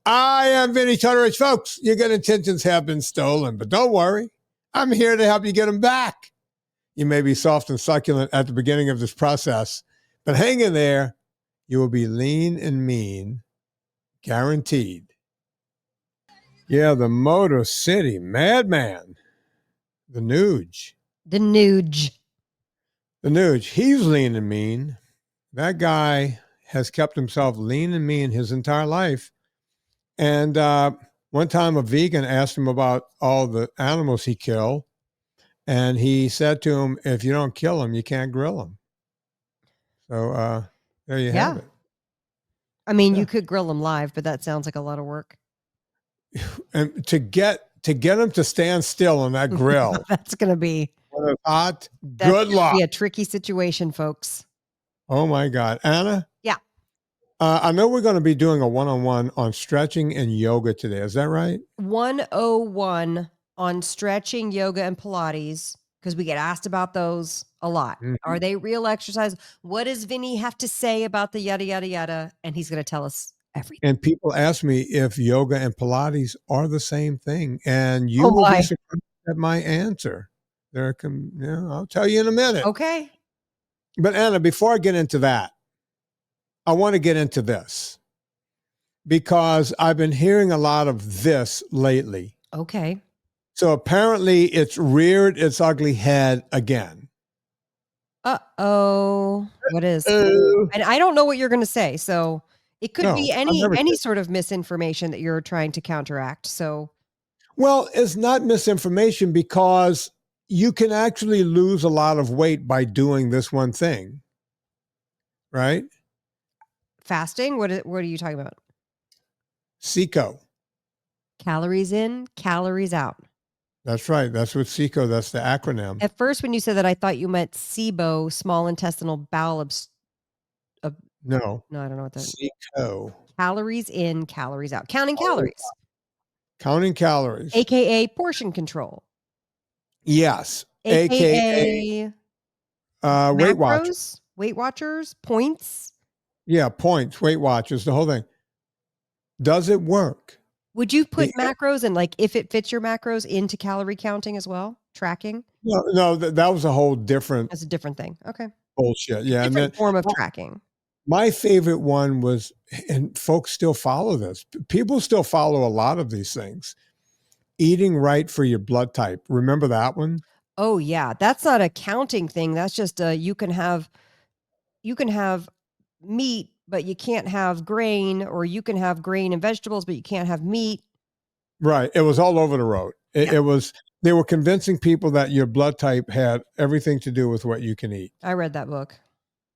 I am Vinnie Tortorich. Folks, your good intentions have been stolen, but don't worry. I'm here to help you get them back. You may be soft and succulent at the beginning of this process, but hang in there. You will be lean and mean, guaranteed. Yeah, the Motor City Madman, the Nuge. The Nuge. The Nuge. He's lean and mean. That guy has kept himself lean and mean his entire life. And one time a vegan asked him about all the animals he killed. And he said to him, if you don't kill them, you can't grill them. So there you have it. I mean, you could grill them live, but that sounds like a lot of work. And to get them to stand still on that grill. That's going to be hot. Good luck. Be a tricky situation, folks. Oh my God. Anna? Yeah. I know we're going to be doing a one-on-one on stretching and yoga today. Is that right? 101 on stretching, yoga, and Pilates, because we get asked about those a lot. Mm-hmm. Are they real exercise? What does Vinnie have to say about the yada, yada, yada? And he's going to tell us everything. And people ask me if yoga and Pilates are the same thing. And you will be surprised at my answer. I'll tell you in a minute. Okay. But Anna, before I get into that, I want to get into this because I've been hearing a lot of this lately. Okay. So apparently it's reared its ugly head again. Uh-oh. What is? And I don't know what you're going to say. So it could be any sort of misinformation that you're trying to counteract. So, well, it's not misinformation because you can actually lose a lot of weight by doing this one thing. Right? Fasting? What are you talking about? CICO. Calories in, calories out. That's right. That's what CICO, that's the acronym. At first, when you said that, I thought you meant SIBO, small intestinal bowel No, I don't know what that is. CICO. Calories in, calories out. Counting calories. Counting calories. AKA portion control. Yes. AKA Weight Watchers. Weight Watchers, points. Yeah, points, Weight Watchers, the whole thing. Does it work? Would you put macros and if it fits your macros into calorie counting as well? Tracking? No, that was a whole different. That's a different thing. Okay. Bullshit. Yeah. Different form of tracking. My favorite one was, and folks still follow this. People still follow a lot of these things. Eating right for your blood type. Remember that one? Oh yeah. That's not a counting thing. That's just you can have meat, but you can't have grain, or you can have grain and vegetables, but you can't have meat. Right. It was all over the road. It was, they were convincing people that your blood type had everything to do with what you can eat. I read that book.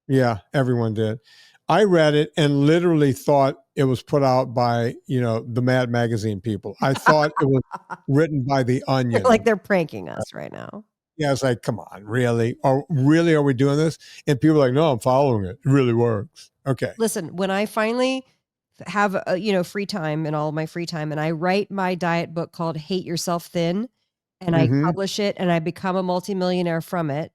Yeah, everyone did. I read it and literally thought it was put out by, the Mad Magazine people. I thought it was written by The Onion. Like they're pranking us right now. Yeah, it's like, come on, really? Are we doing this? And people are like, no, I'm following it. It really works. Okay. Listen, when I finally have, free time and all my free time, and I write my diet book called Hate Yourself Thin, and I publish it, and I become a multimillionaire from it.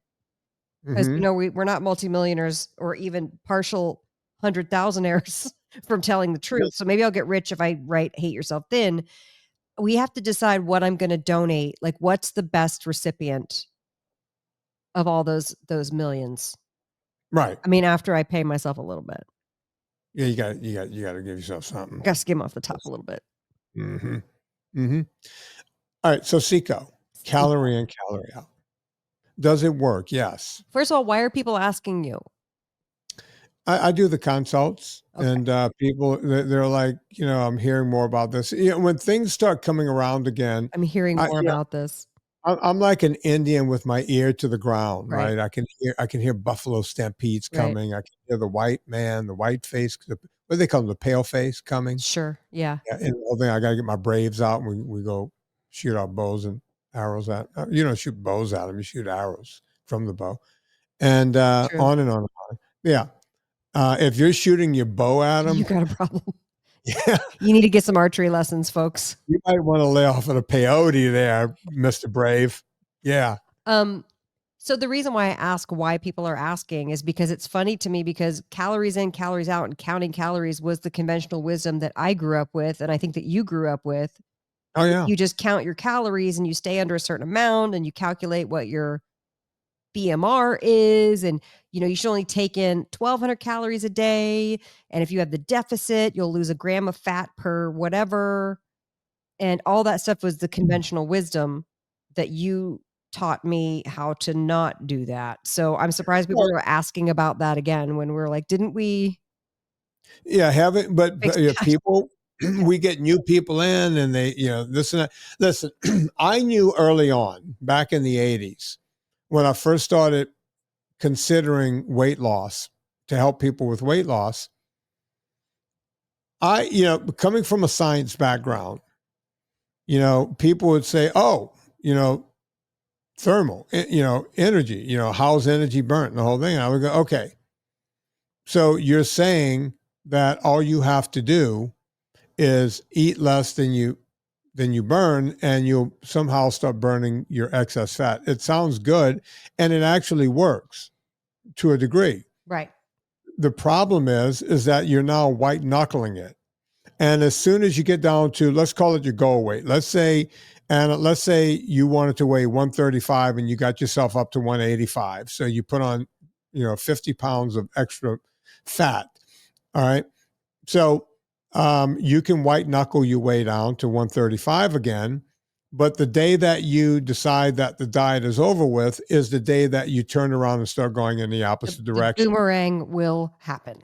Because, we're not multimillionaires or even partial 100,000aires from telling the truth. So maybe I'll get rich if I write Hate Yourself Thin. We have to decide what I'm going to donate. Like, what's the best recipient of all those millions? Right. I mean, after I pay myself a little bit. Yeah, you got to give yourself something. Got to skim off the top a little bit. Mm-hmm. Mm-hmm. All right. So CICO, calorie in, calorie out. Does it work? Yes. First of all, why are people asking you? I do the consults, and people, they're like, I'm hearing more about this. When things start coming around again. I'm hearing more about this. I'm like an Indian with my ear to the ground, right? I can hear buffalo stampedes coming. Right. I can hear the white man, the white face, what do they call them? The pale face coming. Sure. Yeah. And the whole thing, I got to get my Braves out, and we go shoot our bows and arrows at. You don't shoot bows at them; you shoot arrows from the bow, and on and on and on. Yeah. If you're shooting your bow at them, you got a problem. Yeah. You need to get some archery lessons, folks. You might want to lay off at a peyote there, Mr. Brave. Yeah. So the reason why I ask why people are asking is because it's funny to me, because calories in, calories out, and counting calories was the conventional wisdom that I grew up with, and I think that you grew up with. Oh yeah. You just count your calories and you stay under a certain amount and you calculate what your BMR is, and you should only take in 1,200 calories a day, and if you have the deficit, you'll lose a gram of fat per whatever, and all that stuff was the conventional wisdom that you taught me how to not do that. So I'm surprised people are asking about that again when we're like, didn't we Yeah, haven't, but fix that? people, we get new people in and they, this and that. Listen, I knew early on back in the 80s when I first started considering weight loss to help people with weight loss. Coming from a science background, people would say, oh, thermal, energy, how's energy burnt and the whole thing. And I would go, okay, so you're saying that all you have to do is eat less than you burn, and you'll somehow start burning your excess fat. It sounds good, and it actually works to a degree. Right. The problem is that you're now white knuckling it. And as soon as you get down to, let's call it your goal weight, let's say you wanted to weigh 135 and you got yourself up to 185. So you put on, 50 pounds of extra fat. All right. So you can white knuckle your way down to 135 again. But the day that you decide that the diet is over with is the day that you turn around and start going in the opposite direction. The boomerang will happen.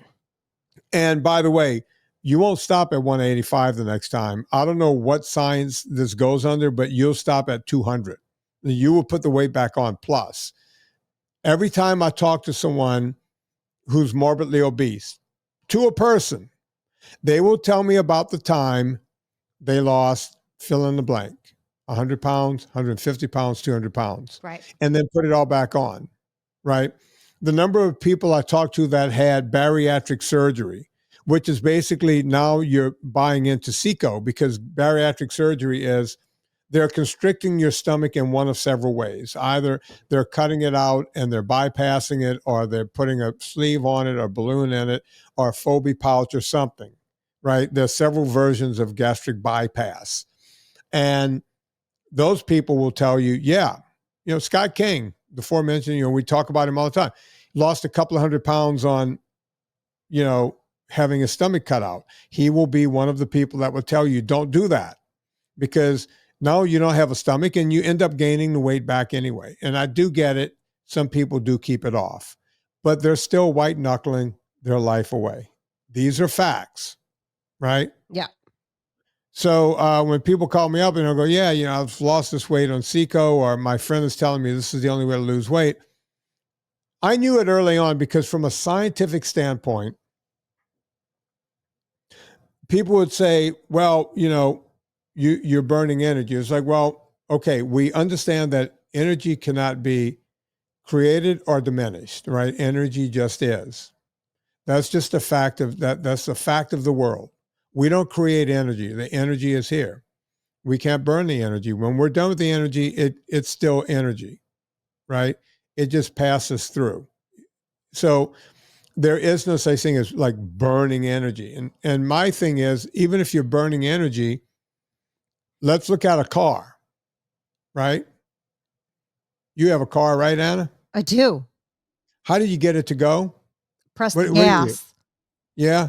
And by the way, you won't stop at 185 the next time. I don't know what science this goes under, but you'll stop at 200. You will put the weight back on. Plus, every time I talk to someone who's morbidly obese, to a person, they will tell me about the time they lost, fill in the blank, 100 pounds, 150 pounds, 200 pounds. Right. And then put it all back on, right? The number of people I talked to that had bariatric surgery, which is basically now you're buying into CICO, because bariatric surgery is they're constricting your stomach in one of several ways. Either they're cutting it out and they're bypassing it, or they're putting a sleeve on it or a balloon in it or a Phobie pouch or something, right? There's several versions of gastric bypass. And those people will tell you, Scott King, the aforementioned, we talk about him all the time, lost a couple of 100 pounds on, having his stomach cut out. He will be one of the people that will tell you, don't do that, because now you don't have a stomach and you end up gaining the weight back anyway. And I do get it. Some people do keep it off, but they're still white knuckling their life away. These are facts, right? Yeah. So when people call me up and they'll go, I've lost this weight on CICO, or my friend is telling me this is the only way to lose weight. I knew it early on, because from a scientific standpoint, people would say, well, you're burning energy. It's like, well, okay, we understand that energy cannot be created or diminished, right? Energy just is. That's just a fact of that. That's the fact of the world. We don't create energy. The energy is here. We can't burn the energy. When we're done with the energy, it's still energy, right? It just passes through. So there is no such thing as like burning energy. And my thing is, even if you're burning energy, let's look at a car, right? You have a car, right, Anna? I do. How did you get it to go? Press the gas.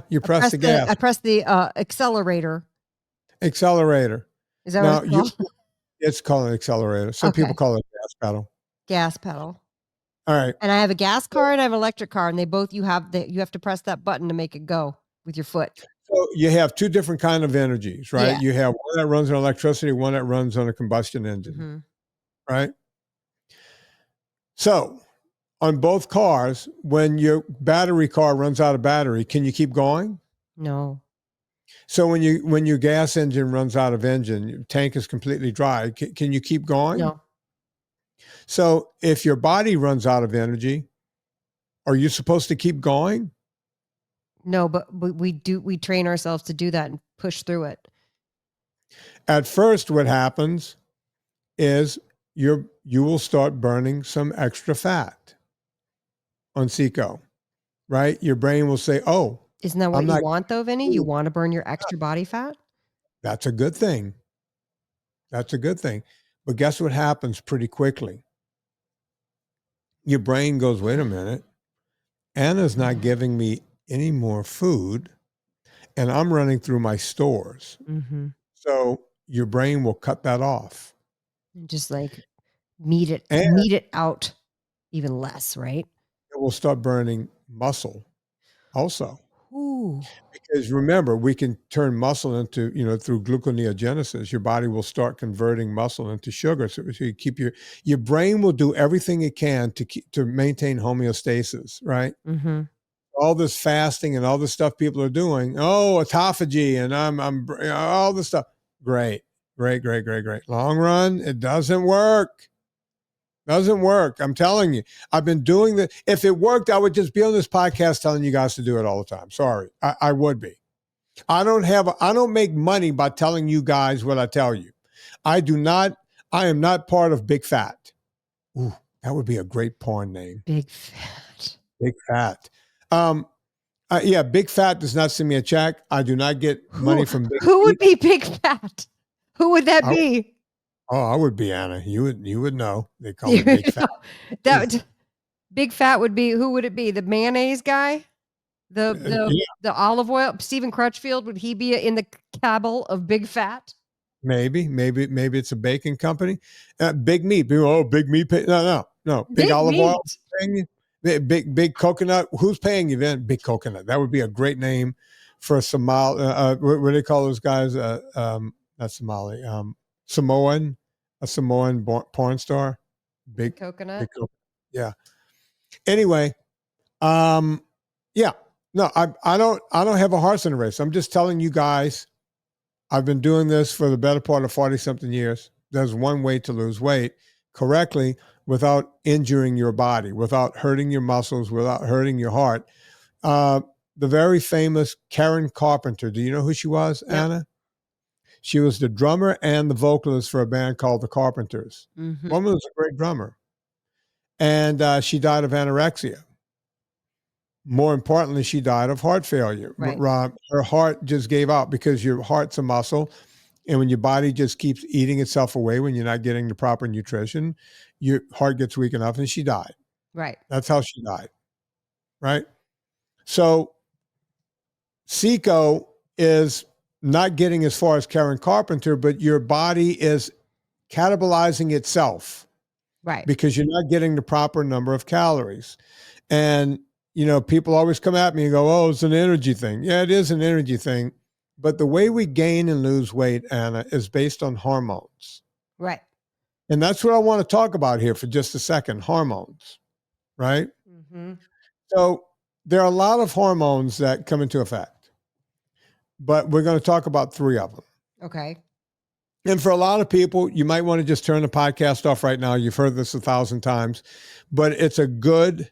You press the gas. I press the accelerator. Accelerator. Is that what it's called? It's called an accelerator. Some people call it a gas pedal. Gas pedal. All right. And I have a gas car and I have an electric car, and you have to press that button to make it go with your foot. So you have two different kind of energies, right? Yeah. You have one that runs on electricity, one that runs on a combustion engine, right? So on both cars, when your battery car runs out of battery, can you keep going? No. So when your gas engine runs out of engine, your tank is completely dry, can you keep going? No. So if your body runs out of energy, are you supposed to keep going? No, but we train ourselves to do that and push through it. At first, what happens is you will start burning some extra fat on CICO, right? Your brain will say, oh, Isn't that what I'm you not, want though, Vinnie? You want to burn your extra body fat? that's a good thing. That's a good thing. But guess what happens pretty quickly? Your brain goes, wait a minute, Anna's not giving me any more food, and I'm running through my stores. Mm-hmm. So your brain will cut that off. Just like meet it out even less, right? It will start burning muscle also. Ooh. Because remember, we can turn muscle into, through gluconeogenesis, your body will start converting muscle into sugar. So you keep your brain will do everything it can to maintain homeostasis, right? Mm-hmm. All this fasting and all this stuff people are doing. Oh, autophagy and I'm all this stuff. Great. Long run, it doesn't work. Doesn't work. I'm telling you. I've been doing that. If it worked, I would just be on this podcast telling you guys to do it all the time. Sorry. I would be. I don't make money by telling you guys what I tell you. I am not part of Big Fat. Ooh, that would be a great porn name. Big Fat. Big Fat. Yeah, Big Fat does not send me a check. I do not get money from Big Who would be Big Fat? Who would that be? Oh, I would be Anna. You would know. They call me Big Fat. Big Fat would be, who would it be? The mayonnaise guy? The olive oil? Stephen Crutchfield, would he be in the cabal of Big Fat? Maybe it's a baking company. Big meat. Big meat. No. Big olive meat. Oil. Paying you. Big coconut. Who's paying you then? Big coconut. That would be a great name for a Somali. What do they call those guys? Not Somali. Samoan. A Samoan porn star. Big coconut. Big coconut. Yeah. Anyway, yeah. No, I don't have a horse in the race. I'm just telling you guys, I've been doing this for the better part of 40-something years. There's one way to lose weight correctly without injuring your body, without hurting your muscles, without hurting your heart. The very famous Karen Carpenter. Do you know who she was, Yep. Anna? She was the drummer and the vocalist for a band called the Carpenters. Mm-hmm. Woman was a great drummer. And she died of anorexia. More importantly, she died of heart failure. Right. Her heart just gave out because your heart's a muscle. And when your body just keeps eating itself away, when you're not getting the proper nutrition, your heart gets weak enough and she died. Right. That's how she died. Right. So CICO is not getting as far as Karen Carpenter, but your body is catabolizing itself. Right. Because you're not getting the proper number of calories. And, people always come at me and go, oh, it's an energy thing. Yeah, it is an energy thing. But the way we gain and lose weight, Anna, is based on hormones. Right. And that's what I want to talk about here for just a second, hormones, right? Mm-hmm. So there are a lot of hormones that come into effect, but we're going to talk about 3 of them. Okay. And for a lot of people, you might want to just turn the podcast off right now. You've heard this 1,000 times, but it's a good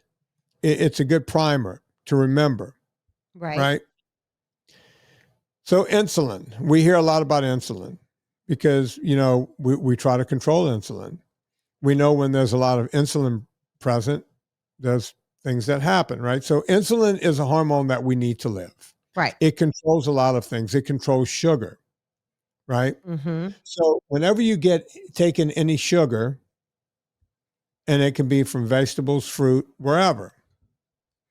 primer to remember. Right. So insulin, we hear a lot about insulin because, we try to control insulin. We know when there's a lot of insulin present, there's things that happen, right? So insulin is a hormone that we need to live. Right. It controls a lot of things. It controls sugar. Right. Mm-hmm. So whenever you get taken any sugar, and it can be from vegetables, fruit, wherever,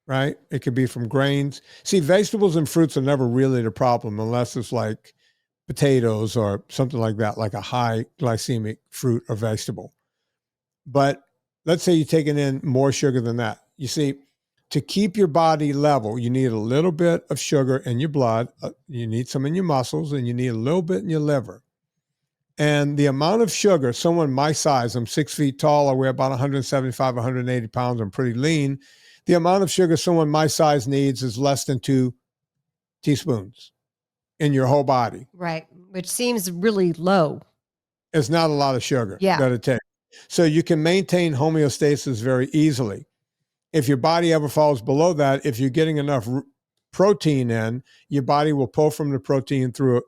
right? It could be from grains. See, vegetables and fruits are never really the problem unless it's like potatoes or something like that, like a high glycemic fruit or vegetable. But let's say you're taking in more sugar than that. You see, to keep your body level, you need a little bit of sugar in your blood. You need some in your muscles, and you need a little bit in your liver. And the amount of sugar, someone my size, I'm 6 feet tall, I weigh about 175, 180 pounds, I'm pretty lean. The amount of sugar someone my size needs is less than 2 teaspoons in your whole body. Right. Which seems really low. It's not a lot of sugar that it takes. So you can maintain homeostasis very easily. If your body ever falls below that, if you're getting enough protein in, your body will pull from the protein through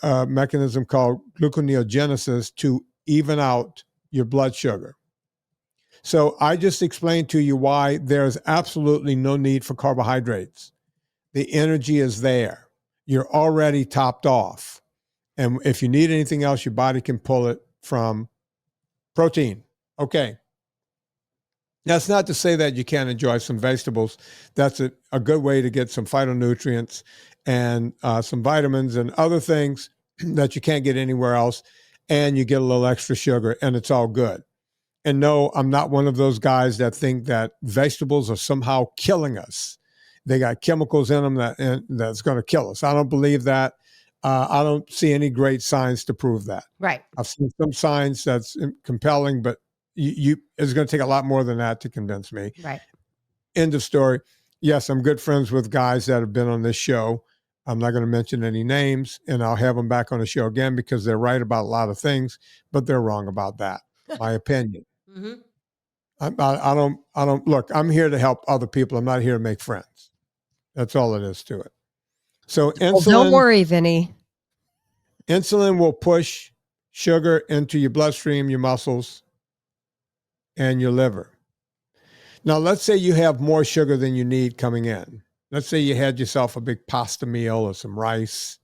a mechanism called gluconeogenesis to even out your blood sugar. So I just explained to you why there's absolutely no need for carbohydrates. The energy is there. You're already topped off. And if you need anything else, your body can pull it from protein. Okay. That's not to say that you can't enjoy some vegetables. That's a good way to get some phytonutrients and some vitamins and other things that you can't get anywhere else. And you get a little extra sugar, and it's all good. And no, I'm not one of those guys that think that vegetables are somehow killing us. They got chemicals in them that's going to kill us. I don't believe that. I don't see any great signs to prove that. Right. I've seen some signs that's compelling, but it's going to take a lot more than that to convince me. Right. End of story. Yes, I'm good friends with guys that have been on this show. I'm not going to mention any names, and I'll have them back on the show again because they're right about a lot of things, but they're wrong about that. My opinion. Mm-hmm. I don't look. I'm here to help other people. I'm not here to make friends. That's all it is to it. So insulin. Don't worry, Vinnie. Insulin will push sugar into your bloodstream, your muscles, and your liver. Now, let's say you have more sugar than you need coming in. Let's say you had yourself a big pasta meal or some rice,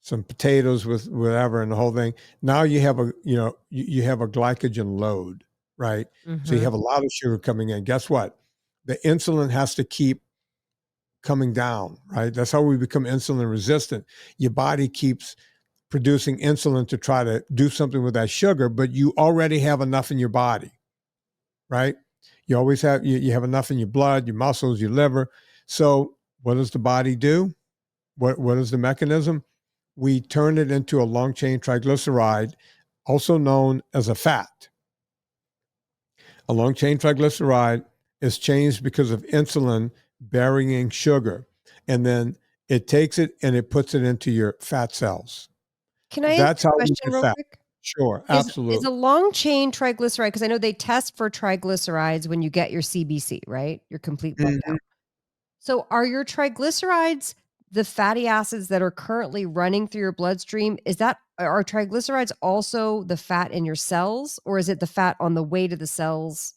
some potatoes with whatever, and the whole thing. Now you have you have a glycogen load, right? Mm-hmm. So you have a lot of sugar coming in. Guess what? The insulin has to keep coming down, right? That's how we become insulin resistant. Your body keeps producing insulin to try to do something with that sugar, but you already have enough in your body, right? You always have, you have enough in your blood, your muscles, your liver. So what does the body do? What is the mechanism? We turn it into a long chain triglyceride, also known as a fat. A long chain triglyceride is changed because of insulin burying sugar. And then it takes it and it puts it into your fat cells. Can I ask a question real quick? Sure, absolutely. Is a long chain triglyceride, because I know they test for triglycerides when you get your CBC, right? Your complete blood count. So are your triglycerides the fatty acids that are currently running through your bloodstream? Are triglycerides also the fat in your cells, or is it the fat on the way to the cells?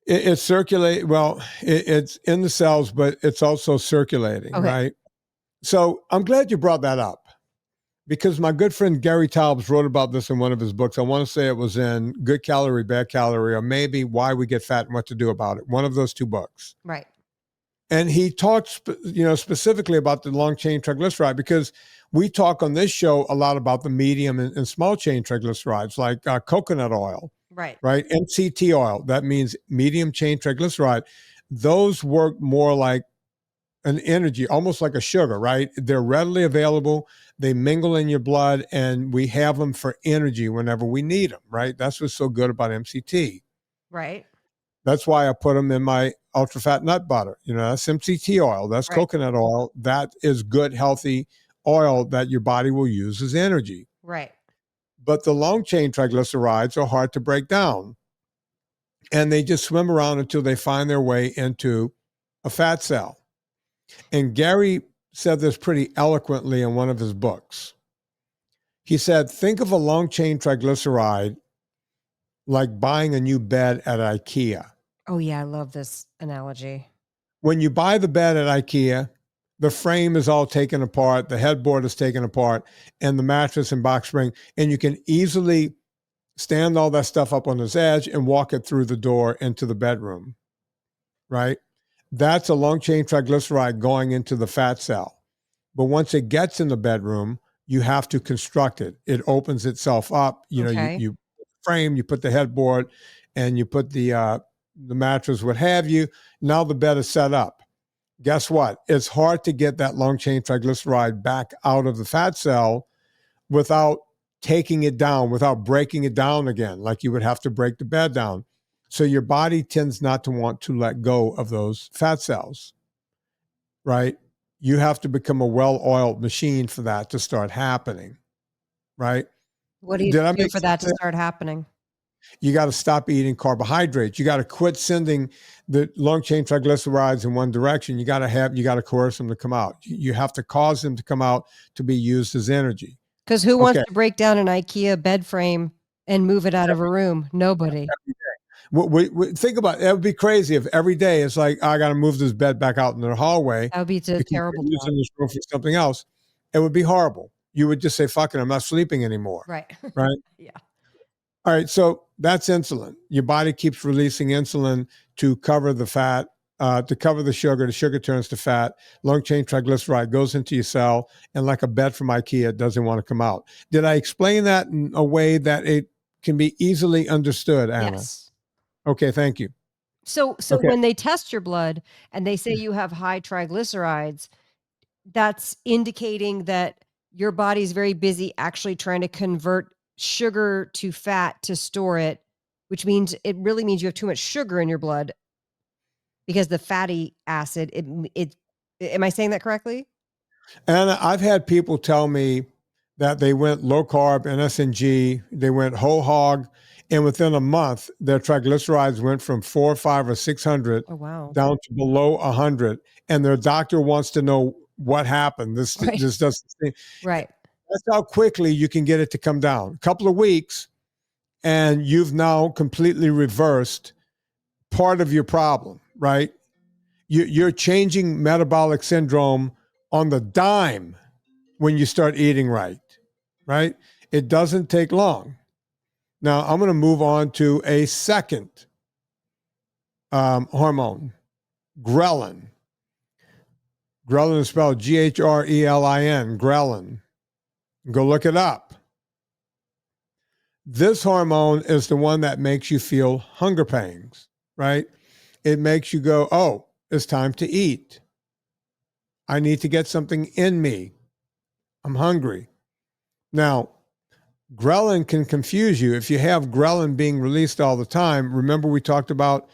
It's circulate. Well, it's in the cells, but it's also circulating, right? So I'm glad you brought that up, because my good friend Gary Taubes wrote about this in one of his books. I want to say it was in Good Calorie, Bad Calorie, or maybe Why We Get Fat and What to Do About It. One of those two books. Right. And he talks, specifically about the long chain triglyceride, because we talk on this show a lot about the medium and small chain triglycerides, like coconut oil. Right. Right. MCT oil. That means medium chain triglyceride. Those work more like an energy, almost like a sugar, right? They're readily available. They mingle in your blood, and we have them for energy whenever we need them, right? That's what's so good about MCT. Right. That's why I put them in my ultra fat nut butter. That's MCT oil. That's coconut oil. That is good, healthy oil that your body will use as energy. Right. But the long chain triglycerides are hard to break down, and they just swim around until they find their way into a fat cell. And Gary said this pretty eloquently in one of his books. He said, think of a long chain triglyceride like buying a new bed at IKEA. Oh yeah, I love this analogy. When you buy the bed at IKEA, the frame is all taken apart, the headboard is taken apart, and the mattress and box spring, and you can easily stand all that stuff up on its edge and walk it through the door into the bedroom, right? That's a long chain triglyceride going into the fat cell. But once it gets in the bedroom, you have to construct it. It opens itself up. You frame, you put the headboard, and you put the mattress, what have you. Now the bed is set up. Guess what? It's hard to get that long chain triglyceride back out of the fat cell without taking it down, without breaking it down again, like you would have to break the bed down. So your body tends not to want to let go of those fat cells, right? You have to become a well-oiled machine for that to start happening, right? What do you do for that to start happening? You got to stop eating carbohydrates. You got to quit sending the long chain triglycerides in one direction. You got to coerce them to come out. You have to cause them to come out to be used as energy. Because who wants to break down an IKEA bed frame And move it out of a room. Nobody. Think about it. It would be crazy if every day it's like, I got to move this bed back out in the hallway. That would be a because terrible we're using job. this room for something else. It would be horrible. You would just say, fuck it, I'm not sleeping anymore. Right. Right? Yeah. All right. So that's insulin. Your body keeps releasing insulin to cover the fat, to cover the sugar. The sugar turns to fat. Long chain triglyceride goes into your cell, and like a bed from IKEA, it doesn't want to come out. Did I explain that in a way that it can be easily understood, Anna? Yes. Okay, thank you. So Okay. when they test your blood and they say you have high triglycerides, that's indicating that your body's very busy actually trying to convert sugar to fat to store it, which means it really means you have too much sugar in your blood because the fatty acid, am I saying that correctly? And I've had people tell me that they went low carb, NSNG, they went whole hog, and within a month, their triglycerides went from 400, 500, or 600 Oh, wow. down to below 100, and their doctor wants to know what happened. This doesn't. Right. That's how quickly you can get it to come down. A couple of weeks, and you've now completely reversed part of your problem. Right? You're changing metabolic syndrome on the dime when you start eating right. Right? It doesn't take long. Now, I'm going to move on to a second hormone, ghrelin. Ghrelin is spelled Ghrelin, ghrelin. Go look it up. This hormone is the one that makes you feel hunger pangs, right? It makes you go, oh, it's time to eat. I need to get something in me. I'm hungry. Now, ghrelin can confuse you. If you have ghrelin being released all the time, remember we talked about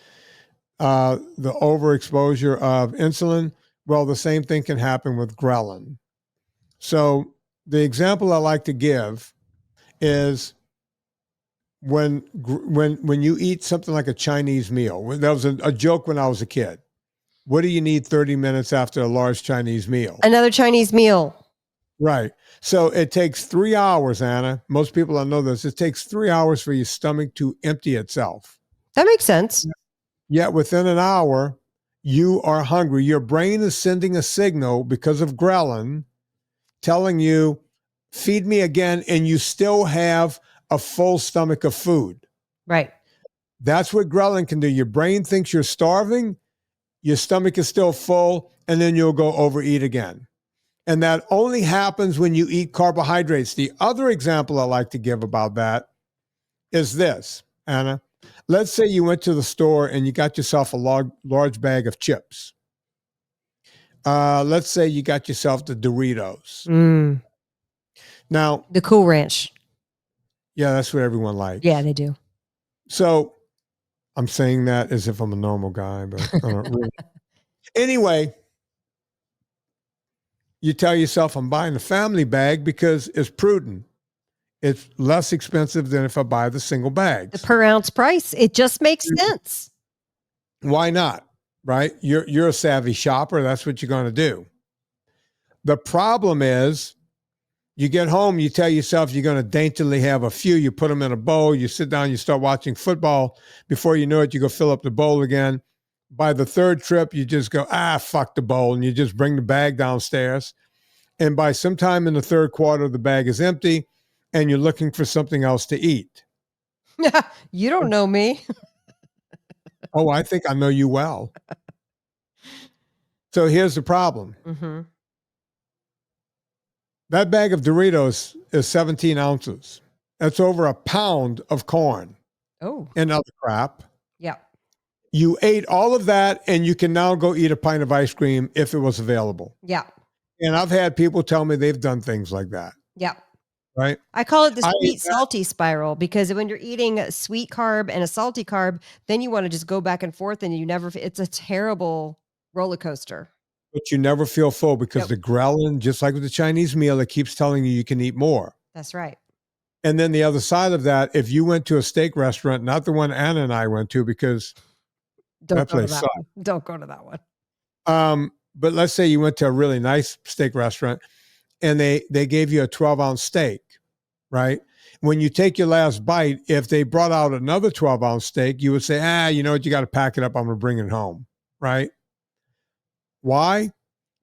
the overexposure of insulin? Well, the same thing can happen with ghrelin. So the example I like to give is when you eat something like a Chinese meal. That was a joke when I was a kid. What do you need 30 minutes after a large Chinese meal? Another Chinese meal. Right. So it takes 3 hours, Anna. Most people don't know this. It takes 3 hours for your stomach to empty itself. That makes sense. Yet within an hour, you are hungry. Your brain is sending a signal because of ghrelin telling you, feed me again, and you still have a full stomach of food. Right. That's what ghrelin can do. Your brain thinks you're starving, your stomach is still full, and then you'll go overeat again. And that only happens when you eat carbohydrates. The other example I like to give about that is this, Anna. Let's say you went to the store and you got yourself a large bag of chips. Let's say you got yourself the Doritos. Now, the Cool Ranch. Yeah, that's what everyone likes. Yeah, they do. So I'm saying that as if I'm a normal guy, but I don't really. Anyway, you tell yourself I'm buying a family bag because it's prudent. It's less expensive than if I buy the single bags. The per ounce price. It just makes sense. Why not? Right? You're a savvy shopper. That's what you're going to do. The problem is you get home, you tell yourself you're going to daintily have a few. You put them in a bowl. You sit down, you start watching football. Before you know it, you go fill up the bowl again. By the third trip, you just go, fuck the bowl. And you just bring the bag downstairs. And by sometime in the third quarter, the bag is empty and you're looking for something else to eat. You don't know me. Oh, I think I know you well. So here's the problem. Mm-hmm. That bag of Doritos is 17 ounces. That's over a pound of corn. Oh. And other crap. Yeah. You ate all of that and you can now go eat a pint of ice cream if it was available. Yeah. And I've had people tell me they've done things like that. Yeah. Right? I call it the sweet salty spiral because when you're eating a sweet carb and a salty carb, then you want to just go back and forth and it's a terrible roller coaster. But you never feel full because the ghrelin, just like with the Chinese meal, it keeps telling you can eat more. That's right. And then the other side of that, if you went to a steak restaurant, not the one Anna and I went to because that place sucked. Don't go to that one. But let's say you went to a really nice steak restaurant and they gave you a 12-ounce steak, right? When you take your last bite, if they brought out another 12-ounce steak, you would say, you know what, you got to pack it up. I'm going to bring it home, right? Why?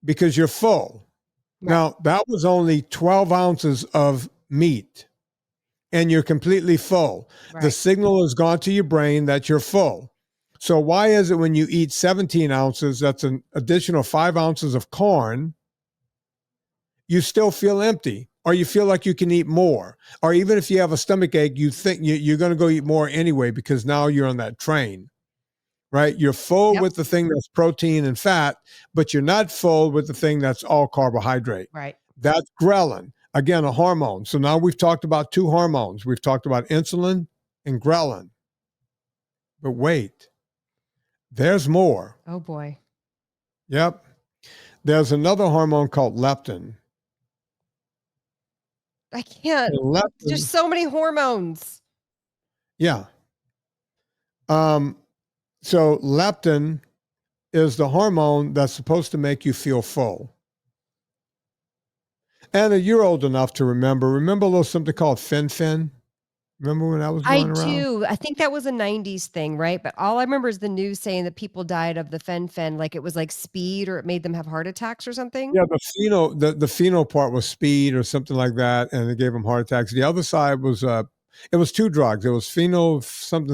Because you're full. Right. Now, that was only 12 ounces of meat, and you're completely full. Right. The signal has gone to your brain that you're full. So why is it when you eat 17 ounces, that's an additional 5 ounces of corn, you still feel empty, or you feel like you can eat more? Or even if you have a stomach ache, you think you're going to go eat more anyway because now you're on that train, right? You're full with the thing that's protein and fat, but you're not full with the thing that's all carbohydrate. Right. That's ghrelin, again, a hormone. So now we've talked about 2 hormones. We've talked about insulin and ghrelin. But wait, there's more. Oh, boy. Yep. There's another hormone called leptin. I can't. There's so many hormones. Yeah. So leptin is the hormone that's supposed to make you feel full. Anna, you're old enough to remember a little something called fen-phen? Remember when that was going around? I do. I think that was a 90s thing, right? But all I remember is the news saying that people died of the fen-phen, like it was like speed or it made them have heart attacks or something. Yeah, the pheno part was speed or something like that, and it gave them heart attacks. The other side was it was 2 drugs. It was pheno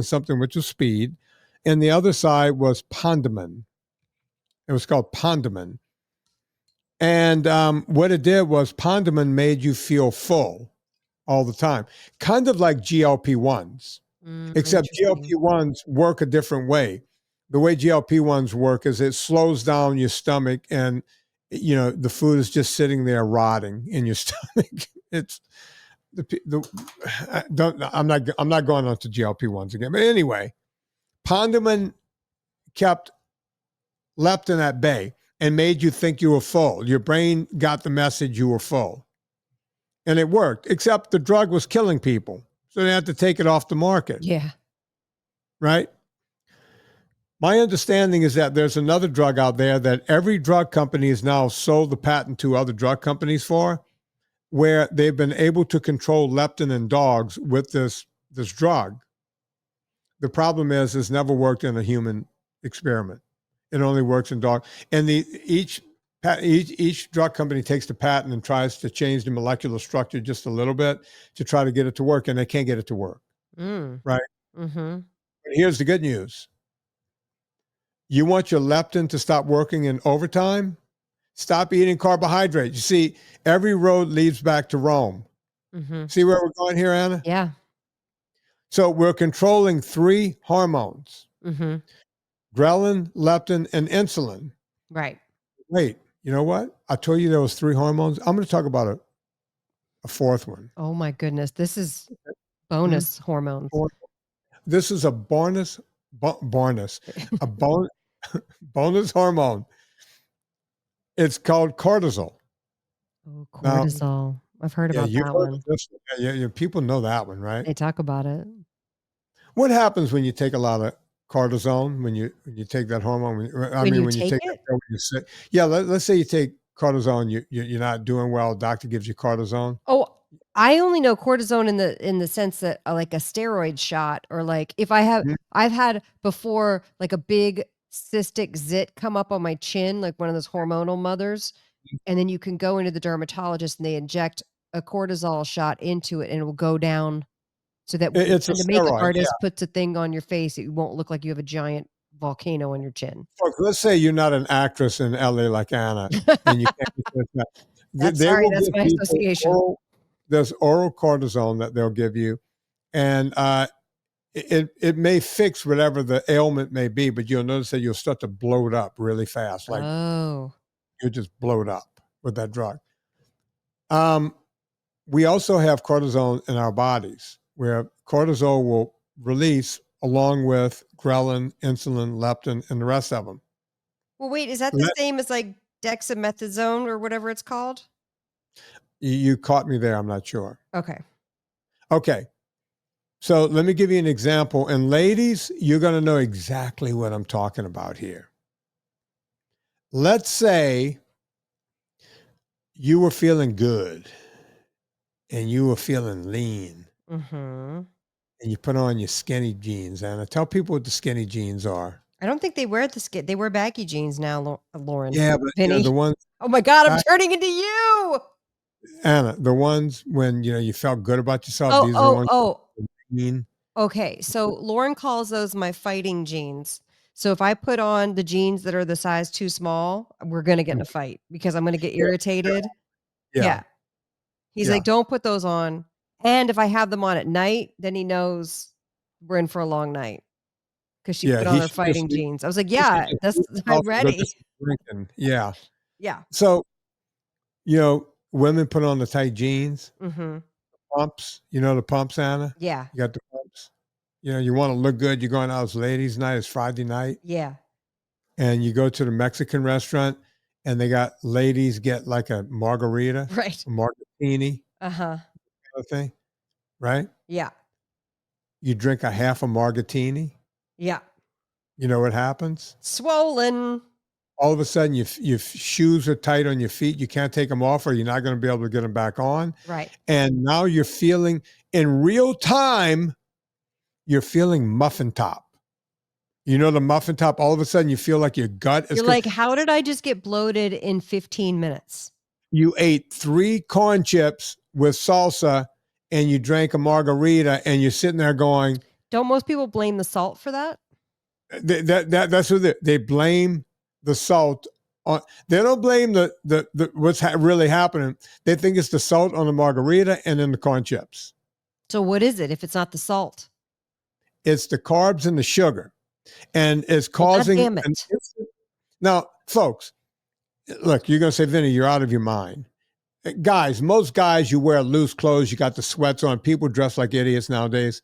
something, which was speed, and the other side was pondamin. It was called pondamin. And what it did was pondamin made you feel full all the time, kind of like GLP-1s, except GLP-1s work a different way. The way GLP-1s work is it slows down your stomach, and the food is just sitting there rotting in your stomach. It's I'm not going on to GLP-1s again, but anyway, pondamin kept leptin at bay and made you think you were full. Your brain got the message you were full. And it worked, except the drug was killing people. So they had to take it off the market. Yeah. Right? My understanding is that there's another drug out there that every drug company has now sold the patent to other drug companies for, where they've been able to control leptin in dogs with this drug. The problem is it's never worked in a human experiment. It only works in dogs. And each drug company takes the patent and tries to change the molecular structure just a little bit to try to get it to work, and they can't get it to work. Right? Mm-hmm. But here's the good news. You want your leptin to stop working in overtime? Stop eating carbohydrates. You see, every road leads back to Rome. Mm-hmm. See where we're going here, Anna? Yeah. So we're controlling 3 hormones. Mm-hmm. Ghrelin, leptin, and insulin. Right. Wait, you know what? I told you there was 3 hormones. I'm going to talk about a 4th one. Oh my goodness. This is bonus hormones. This is a bonus bonus hormone. It's called cortisol. Oh, cortisol. Now, I've heard about that one. Yeah, people know that one, right? They talk about it. What happens when you take a lot of cortisone, when you take that hormone? When you take it? When you're sick. Yeah, let's say you take cortisone, you're not doing well. Doctor gives you cortisone. Oh, I only know cortisone in the sense that like a steroid shot, or like if I've had before like a big cystic zit come up on my chin, like one of those hormonal mothers, and then you can go into the dermatologist and they inject a cortisol shot into it and it will go down so that when the makeup artist puts a thing on your face, it won't look like you have a giant volcano on your chin. Let's say you're not an actress in LA like Anna, and you can't get that. That's my association. There's oral cortisone that they'll give you, and it may fix whatever the ailment may be, but you'll notice that you'll start to bloat up really fast. Like you just bloat up with that drug. We also have cortisone in our bodies, where cortisol will release along with ghrelin, insulin, leptin, and the rest of them. Well, wait, is that the same as like dexamethasone or whatever it's called? You caught me there. I'm not sure. Okay. So let me give you an example. And ladies, you're going to know exactly what I'm talking about here. Let's say you were feeling good and you were feeling lean Mhm. and you put on your skinny jeans. And I tell people what the skinny jeans are. I don't think they wear they wear baggy jeans now, Lauren. Yeah, but Vinny. the ones, Oh my god, I'm turning into you! Anna, the ones when you felt good about yourself. Oh, These are the oh, ones. oh. Mean. Okay, so Lauren calls those my fighting jeans. So if I put on the jeans that are the size too small, we're gonna get in a fight because I'm gonna get irritated. Yeah, Yeah. He's yeah, like, "Don't put those on." And if I have them on at night, then he knows we're in for a long night because she yeah. put on her fighting jeans. I was like, He should "Yeah, just that's leave the I'm house and go get ready." some drinking. Yeah. Yeah. So women put on the tight jeans, Mhm. pumps. You know the pumps, Anna. Yeah. You got the pumps. You want to look good. You're going out. It's ladies' night. It's Friday night. Yeah. And you go to the Mexican restaurant and they got ladies get like a margarita, Right. a martini Uh-huh. kind of thing, right? Yeah. You drink a half a martini. Yeah. You know what happens? Swollen. All of a sudden, your shoes are tight on your feet. You can't take them off or you're not going to be able to get them back on. Right. And now you're feeling, in real time, you're feeling muffin top. You know the muffin top, all of a sudden you feel like your gut is. You're like, "How did I just get bloated in 15 minutes?" You ate 3 corn chips with salsa and you drank a margarita and you're sitting there going. Don't most people blame the salt for that? That's what they blame the salt on. They don't blame the what's really happening. They think it's the salt on the margarita and then the corn chips. So what is it if it's not the salt? It's the carbs and the sugar. And it's causing God damn it. Now, folks, look, you're going to say, Vinny, you're out of your mind. Guys, most guys, you wear loose clothes, you got the sweats on, people dress like idiots nowadays.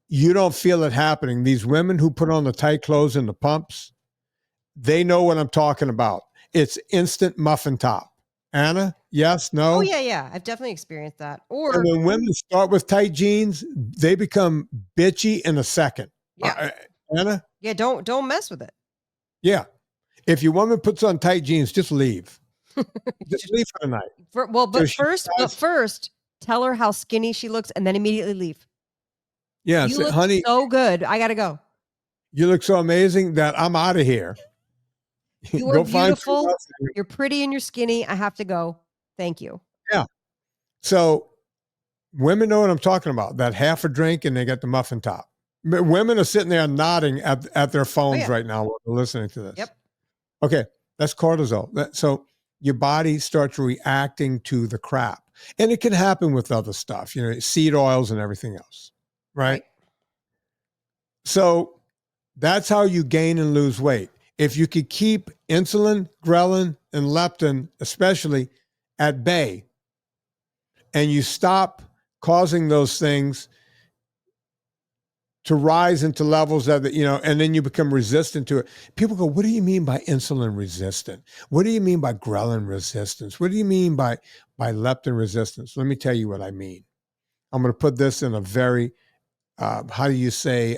You don't feel it happening. These women who put on the tight clothes and the pumps, they know what I'm talking about. It's instant muffin top. Anna, yes, no? Oh, yeah. I've definitely experienced that. Or And when women start with tight jeans, they become bitchy in a second. yeah. Anna? Yeah, don't mess with it. Yeah. If your woman puts on tight jeans, just leave. Just leave for the night. But first, tell her how skinny she looks and then immediately leave. Yeah, You look honey, so good. I gotta go. you look so amazing that I'm out of here. You are beautiful. You're pretty and you're skinny. I have to go. Thank you. Yeah. So women know what I'm talking about. That half a drink and they get the muffin top. Women are sitting there nodding at their phones right now while they're listening to this. Yep. Okay, that's cortisol. So your body starts reacting to the crap. And it can happen with other stuff, seed oils and everything else, right? So that's how you gain and lose weight. If you could keep insulin, ghrelin, and leptin, especially, at bay, and you stop causing those things to rise into levels that, and then you become resistant to it. People go, what do you mean by insulin resistant? What do you mean by ghrelin resistance? What do you mean by leptin resistance? Let me tell you what I mean. I'm going to put this in a very, how do you say,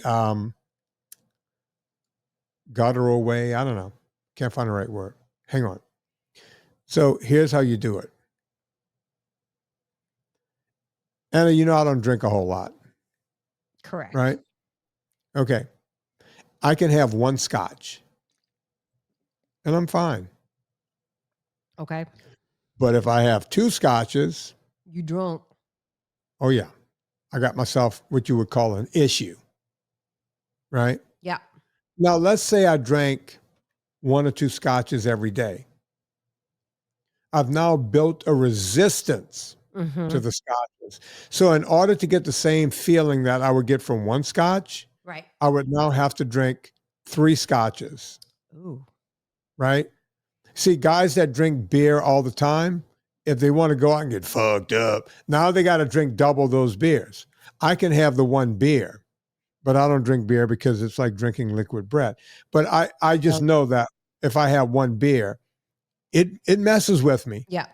guttural way? I don't know. Can't find the right word. Hang on. So here's how you do it. Anna, I don't drink a whole lot. Correct. Right? Okay. I can have 1 scotch and I'm fine. Okay. But if I have 2 scotches, you drunk. Oh yeah. I got myself what you would call an issue. Right? Yeah. Now let's say I drank 1 or 2 scotches every day. I've now built a resistance to the scotches. So in order to get the same feeling that I would get from 1 scotch, right, I would now have to drink 3 scotches. Ooh. Right? See, guys that drink beer all the time, if they want to go out and get fucked up, now they got to drink double those beers. I can have the 1 beer, but I don't drink beer because it's like drinking liquid bread. But I just know that if I have 1 beer, it messes with me. Yeah.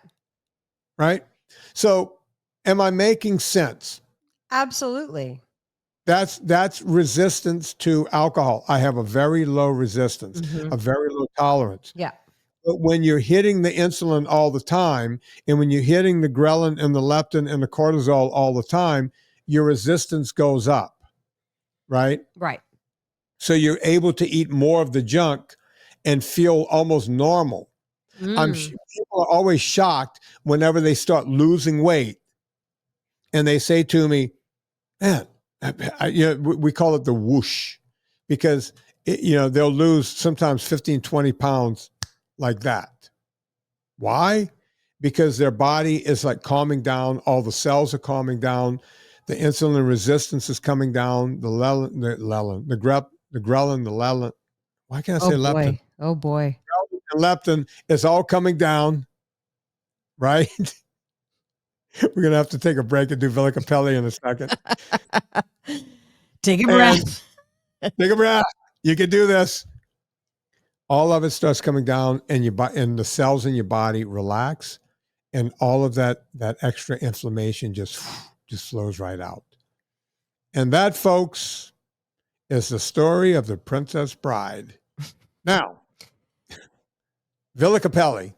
Right? So am I making sense? Absolutely. That's resistance to alcohol. I have a very low resistance, a very low tolerance. Yeah. But when you're hitting the insulin all the time, and when you're hitting the ghrelin and the leptin and the cortisol all the time, your resistance goes up, right? Right. So you're able to eat more of the junk and feel almost normal. People are always shocked whenever they start losing weight. And they say to me, man, we call it the whoosh, because they'll lose sometimes 15, 20 pounds like that. Why? Because their body is like calming down. All the cells are calming down. The insulin resistance is coming down. The Ghrelin, the Leptin. Why can't I say leptin? Oh boy. The leptin is all coming down, right? We're going to have to take a break and do Villicapelli in a second. Take a breath. Take a breath. You can do this. All of it starts coming down, and the cells in your body relax, and all of that extra inflammation just flows right out. And that, folks, is the story of the Princess Bride. Now, Villicapelli.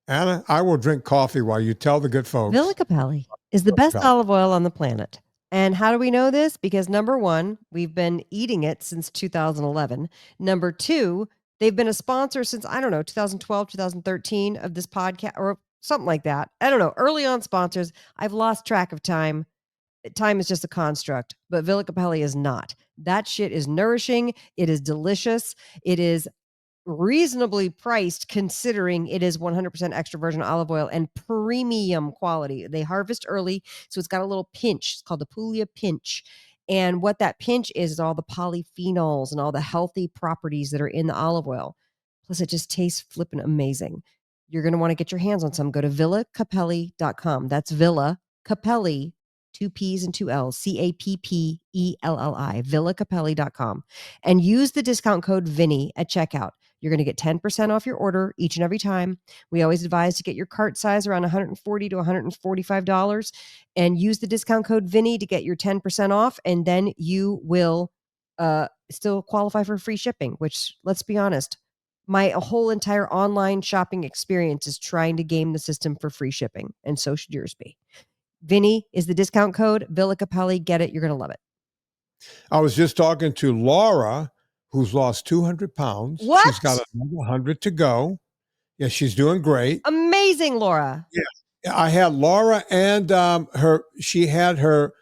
Anna, I will drink coffee while you tell the good folks. Villicapelli is the best olive oil on the planet. And how do we know this? Because number one, we've been eating it since 2011. Number two, they've been a sponsor since, 2012, 2013 of this podcast or something like that. I don't know. Early on sponsors. I've lost track of time. Time is just a construct, but Villicapelli is not. That shit is nourishing. It is delicious. It is reasonably priced considering it is 100% extra virgin olive oil and premium quality. They harvest early, so it's got a little pinch. It's called the Puglia pinch. And what that pinch is all the polyphenols and all the healthy properties that are in the olive oil. Plus, it just tastes flipping amazing. You're going to want to get your hands on some. Go to villacapelli.com. That's Villa Capelli, 2 P's and 2 L's, Cappelli, villacapelli.com. And use the discount code Vinnie at checkout. You're going to get 10% off your order each and every time. We always advise to get your cart size around $140 to $145 and use the discount code Vinnie to get your 10% off. And then you will still qualify for free shipping, which, let's be honest, my whole entire online shopping experience is trying to game the system for free shipping. And so should yours be. Vinnie is the discount code. Villicapelli, get it. You're going to love it. I was just talking to Laura, who's lost 200 pounds. What? She's got another 100 to go. Yeah, she's doing great. Amazing, Laura. Yeah, I had Laura and she had her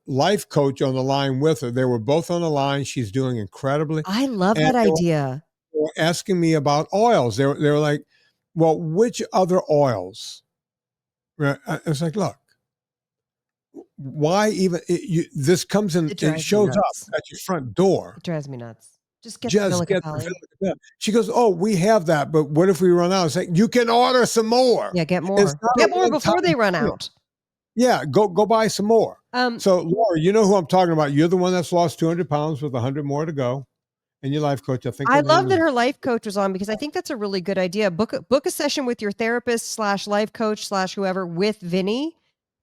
life coach on the line with her. They were both on the line. She's doing incredibly. I love that idea. They were asking me about oils. They were like, well, which other oils? It's like, look, why even this comes in? It shows up at your front door. It drives me nuts. Just get the She goes, oh, we have that, but what if we run out? It's like, you can order some more. Yeah, get more. Get more before they run out. Yeah, go buy some more. So, Laura, you know who I'm talking about. You're the one that's lost 200 pounds with 100 more to go. And your life coach, I love that her life coach was on because I think that's a really good idea. Book a session with your therapist / life coach / whoever with Vinnie,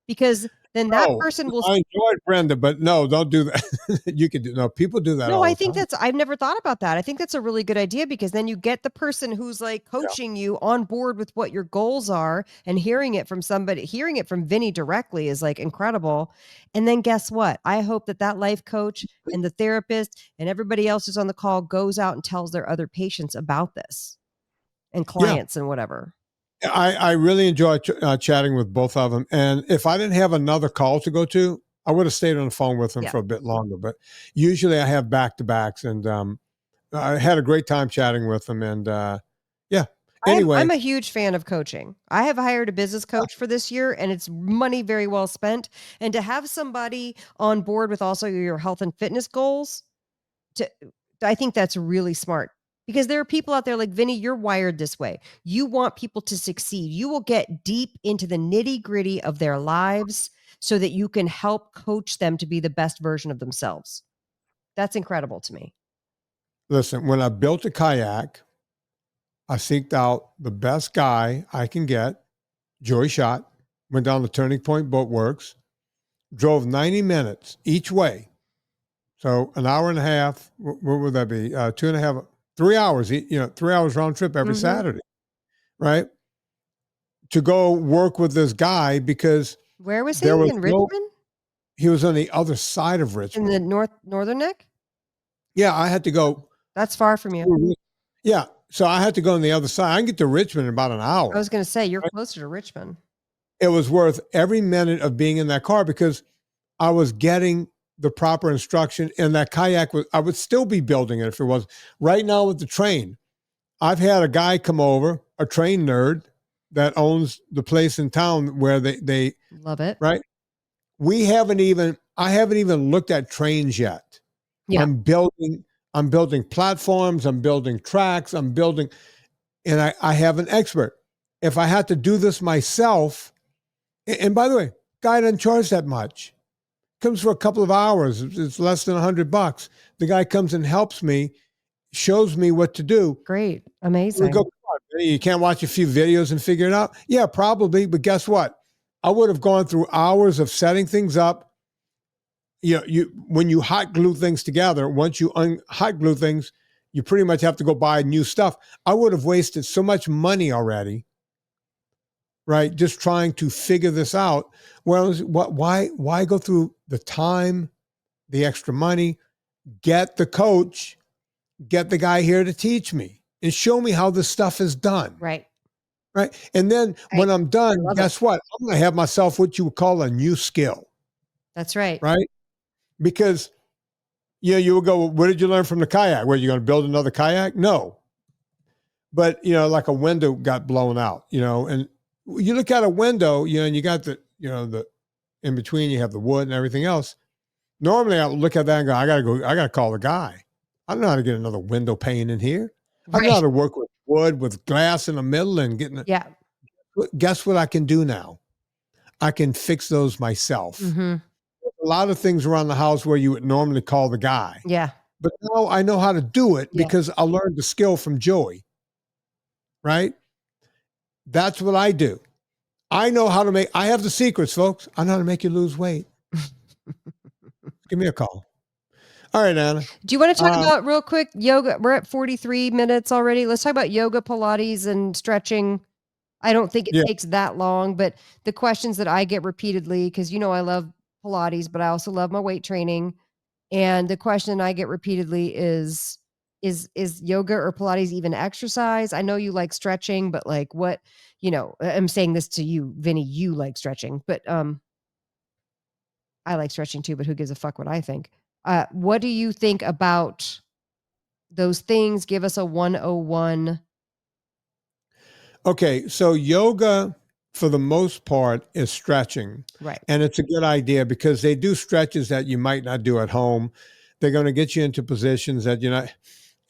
because then that person will. I enjoyed Brenda, but no, don't do that. You can do people do that. No, I think I've never thought about that. I think that's a really good idea because then you get the person who's like coaching you on board with what your goals are, and hearing it from Vinnie directly is like incredible. And then guess what? I hope that life coach and the therapist and everybody else who's on the call goes out and tells their other patients about this and clients and whatever. I really enjoy chatting with both of them. And if I didn't have another call to go to, I would have stayed on the phone with them for a bit longer. But usually I have back-to-backs. And I had a great time chatting with them. And anyway. I'm a huge fan of coaching. I have hired a business coach for this year, and it's money very well spent. And to have somebody on board with also your health and fitness goals, I think that's really smart. Because there are people out there like, Vinnie, you're wired this way. You want people to succeed. You will get deep into the nitty-gritty of their lives so that you can help coach them to be the best version of themselves. That's incredible to me. Listen, when I built a kayak, I seeked out the best guy I can get, Joey Schott, went down to Turning Point Boat Works, drove 90 minutes each way. So an hour and a half, what would that be? 2.5 3 hours, 3 hours round trip every Saturday, right? To go work with this guy because where was he? In Richmond? He was on the other side of Richmond. In the northern neck? Yeah, I had to go. That's far from you. Yeah, so I had to go on the other side. I can get to Richmond in about an hour. I was going to say, you're closer to Richmond. It was worth every minute of being in that car because I was getting the proper instruction, and that kayak I would still be building it if it was. Right now with the train, I've had a guy come over, a train nerd that owns the place in town where they love it. Right. I haven't even looked at trains yet. Yeah. I'm building platforms, I'm building tracks, and I have an expert. If I had to do this myself, and by the way, guy doesn't charge that much. Comes for a couple of hours. It's less than $100. The guy comes and helps me, shows me what to do. Great. Amazing. We go, you can't watch a few videos and figure it out? Yeah, probably. But guess what? I would have gone through hours of setting things up. When you hot glue things together, once you hot glue things, you pretty much have to go buy new stuff. I would have wasted so much money already, right? Just trying to figure this out. Well, why go through the time, the extra money, get the coach, get the guy here to teach me and show me how this stuff is done. Right. Right. And then when I'm done, guess what? I'm going to have myself what you would call a new skill. That's right. Right. Because, you will go, what did you learn from the kayak? Were you going to build another kayak? No. But, like a window got blown out, and you look out a window, and you got the in between, you have the wood and everything else. Normally I would look at that and go, I got to call the guy. I don't know how to get another window pane in here. I know how to work with wood, with glass in the middle and getting it. Yeah. Guess what I can do now? I can fix those myself. Mm-hmm. A lot of things around the house where you would normally call the guy. Yeah. But now I know how to do it because I learned the skill from Joey. Right? That's what I do. I know how to I have the secrets, folks. I know how to make you lose weight. Give me a call. All right, Anna. Do you want to talk about real quick yoga? We're at 43 minutes already. Let's talk about yoga, Pilates, and stretching. I don't think it takes that long, but the questions that I get repeatedly, because I love Pilates, but I also love my weight training. And the question I get repeatedly is yoga or Pilates even exercise? I know you like stretching, but like what, I'm saying this to you, Vinnie, you like stretching, but I like stretching too, but who gives a fuck what I think? What do you think about those things? Give us a 101. Okay, so yoga, for the most part, is stretching. Right. And it's a good idea because they do stretches that you might not do at home. They're going to get you into positions that you're not.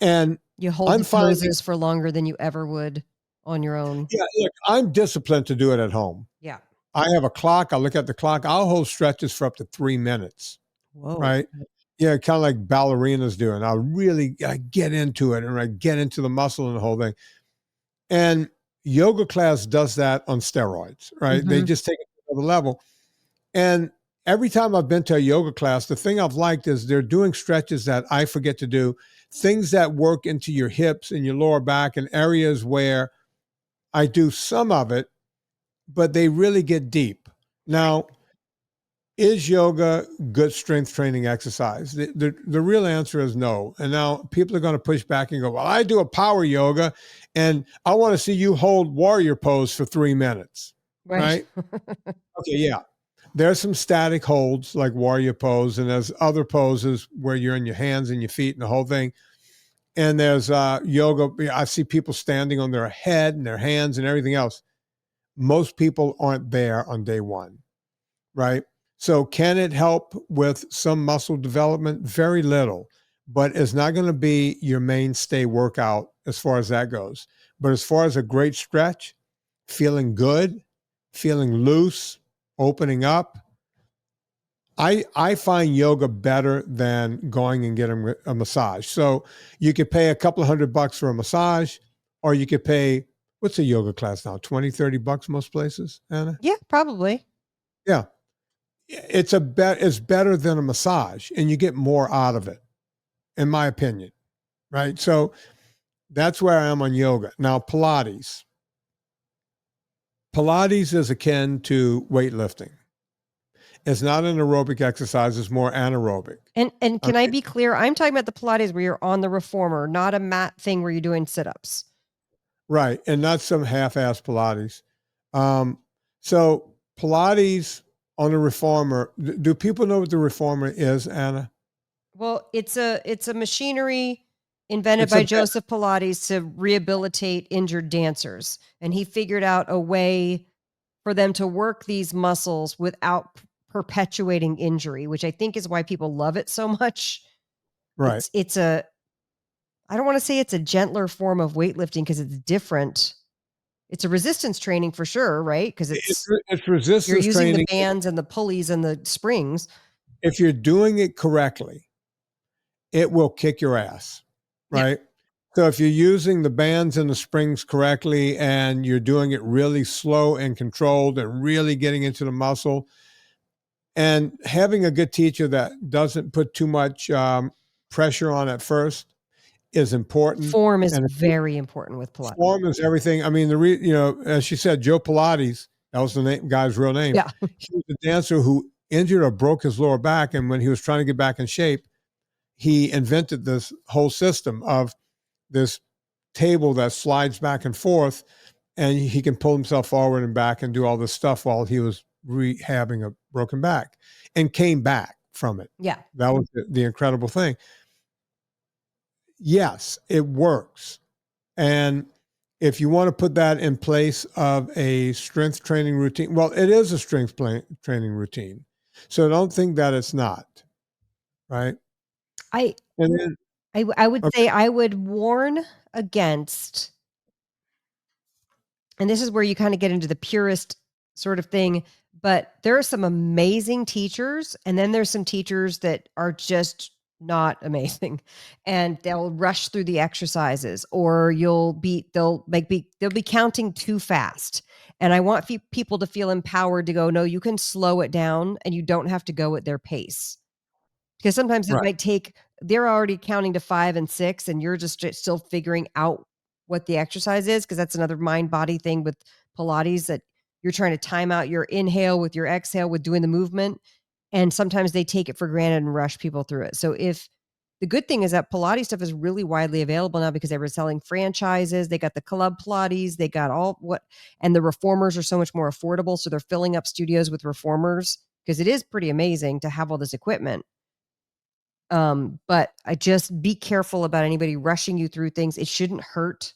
And you hold the poses for longer than you ever would on your own. Yeah, look, I'm disciplined to do it at home. Yeah. I have a clock. I look at the clock. I'll hold stretches for up to 3 minutes. Whoa. Right? Yeah, kind of like ballerinas do. And I get into it and I get into the muscle and the whole thing. And yoga class does that on steroids, right? Mm-hmm. They just take it to another level. And every time I've been to a yoga class, the thing I've liked is they're doing stretches that I forget to do, things that work into your hips and your lower back and areas where I do some of it, but they really get deep. Now, is yoga good strength training exercise? The real answer is no. And now people are going to push back and go, well, I do a power yoga and I want to see you hold warrior pose for 3 minutes. Right? Okay, yeah. There's some static holds like warrior pose, and there's other poses where you're in your hands and your feet and the whole thing. And there's yoga. I see people standing on their head and their hands and everything else. Most people aren't there on day one, right? So can it help with some muscle development? Very little, but it's not going to be your mainstay workout as far as that goes. But as far as a great stretch, feeling good, feeling loose, opening up, I find yoga better than going and getting a massage. So you could pay a couple of $100 for a massage, or you could pay, what's a yoga class now? $20-$30 most places, Anna? Yeah, probably. Yeah. It's better than a massage, and you get more out of it, in my opinion, right? So that's where I am on yoga. Now, Pilates. Pilates is akin to weightlifting. It's not an aerobic exercise. It's more anaerobic. And can I be clear? I'm talking about the Pilates where you're on the reformer, not a mat thing where you're doing sit-ups. Right. And not some half-ass Pilates. So Pilates on the reformer, do people know what the reformer is, Anna? Well, it's a machinery invented by Joseph Pilates to rehabilitate injured dancers. And he figured out a way for them to work these muscles without perpetuating injury, which I think is why people love it so much. Right. I don't want to say it's a gentler form of weightlifting because it's different. It's a resistance training for sure, right? Because it's resistance you're using training. The bands and the pulleys and the springs. If you're doing it correctly, it will kick your ass, right? Yeah. So if you're using the bands and the springs correctly and you're doing it really slow and controlled and really getting into the muscle, and having a good teacher that doesn't put too much pressure on at first is important. Form is very important with Pilates. Form is everything. I mean, as she said, Joe Pilates, that was the guy's real name. Yeah. He was a dancer who injured or broke his lower back. And when he was trying to get back in shape, he invented this whole system of this table that slides back and forth, and he can pull himself forward and back and do all this stuff while he was rehabbing a broken back and came back from it. Yeah. That was the incredible thing. Yes, it works. And if you want to put that in place of a strength training routine, well, it is a strength training routine. So don't think that it's not, right? I would say I would warn against, and this is where you kind of get into the purist sort of thing, but there are some amazing teachers, and then there's some teachers that are just not amazing, and they'll rush through the exercises, or they'll be counting too fast. And I want people to feel empowered to go, no, you can slow it down and you don't have to go at their pace. Because sometimes it might take, they're already counting to 5 and 6 and you're just still figuring out what the exercise is. Because that's another mind body thing with Pilates, that you're trying to time out your inhale with your exhale with doing the movement. And sometimes they take it for granted and rush people through it. So the good thing is that Pilates stuff is really widely available now because they were selling franchises. They got the club Pilates, they got and the reformers are so much more affordable. So they're filling up studios with reformers because it is pretty amazing to have all this equipment. But I just be careful about anybody rushing you through things. It shouldn't hurt.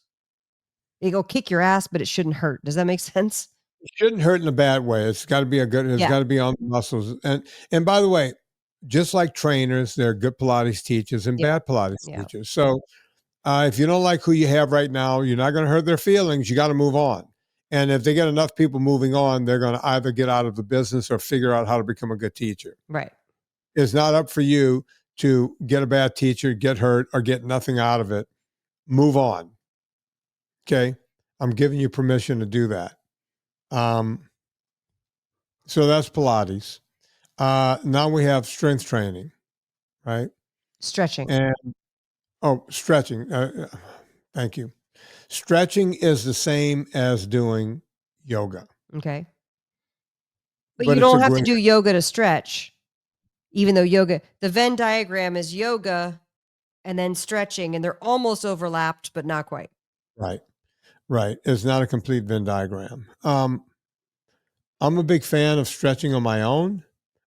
It'll kick your ass, but it shouldn't hurt. Does that make sense? It shouldn't hurt in a bad way. It's got to be got to be on the muscles. And by the way, just like trainers, there are good Pilates teachers and bad Pilates teachers. So if you don't like who you have right now, you're not going to hurt their feelings. You got to move on. And if they get enough people moving on, they're going to either get out of the business or figure out how to become a good teacher. Right. It's not up for you to get a bad teacher, get hurt, or get nothing out of it. Move on. Okay? I'm giving you permission to do that. So that's Pilates. Now we have strength training, right? Stretching. And stretching. Thank you. Stretching is the same as doing yoga. Okay. But you don't have to do yoga to stretch, even though the Venn diagram is yoga and then stretching, and they're almost overlapped, but not quite. Right. Right. It's not a complete Venn diagram. I'm a big fan of stretching on my own.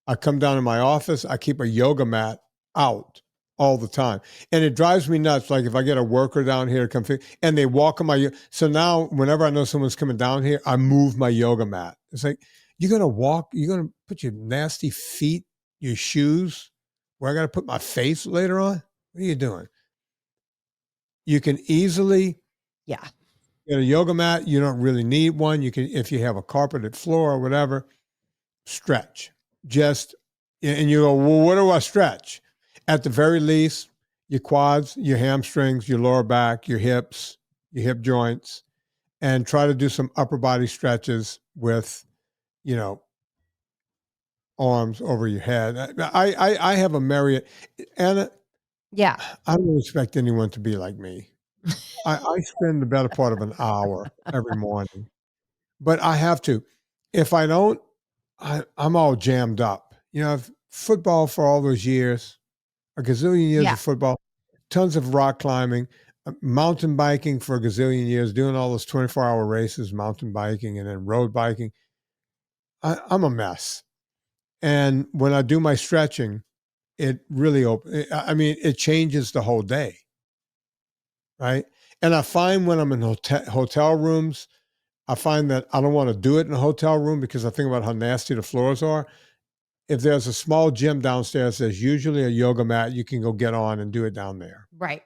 I come down in my office, I keep a yoga mat out all the time. And it drives me nuts. Like if I get a worker down here to come and they walk on so now whenever I know someone's coming down here, I move my yoga mat. It's like, you're going to walk, you're going to put your nasty feet, your shoes, where I got to put my face later on? What are you doing? You can easily get a yoga mat. You don't really need one. You can, if you have a carpeted floor or whatever, stretch. And you go, well, what do I stretch? At the very least, your quads, your hamstrings, your lower back, your hips, your hip joints, and try to do some upper body stretches with, arms over your head. I have a myriad. Anna, I don't expect anyone to be like me. I spend the better part of an hour every morning, but I have to. If I don't, I'm all jammed up. football for all those years, a gazillion years Yeah. of football, tons of rock climbing, mountain biking for a gazillion years, doing all those 24-hour races, mountain biking, and then road biking. I'm a mess. And when I do my stretching, it really it changes the whole day. Right. And I find when I'm in hotel rooms, I find that I don't want to do it in a hotel room because I think about how nasty the floors are. If there's a small gym downstairs, there's usually a yoga mat you can go get on and do it down there. Right.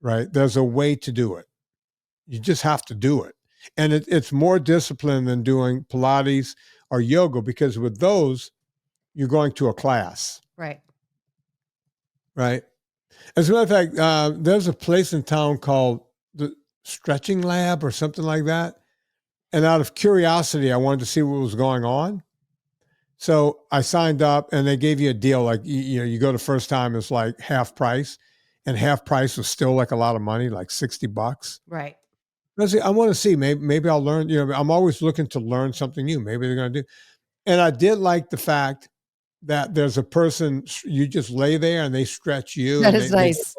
Right. There's a way to do it. You just have to do it. And it's more discipline than doing Pilates or yoga, because with those, you're going to a class. Right. Right. As a matter of fact, there's a place in town called the Stretching Lab or something like that. And out of curiosity, I wanted to see what was going on. So I signed up, and they gave you a deal. Like, you go the first time, it's like half price, and half price was still like a lot of money, like $60. Right. I want to see, maybe I'll learn, I'm always looking to learn something new. Maybe they're going to do. And I did like the fact that there's a person, you just lay there and they stretch you. That is nice.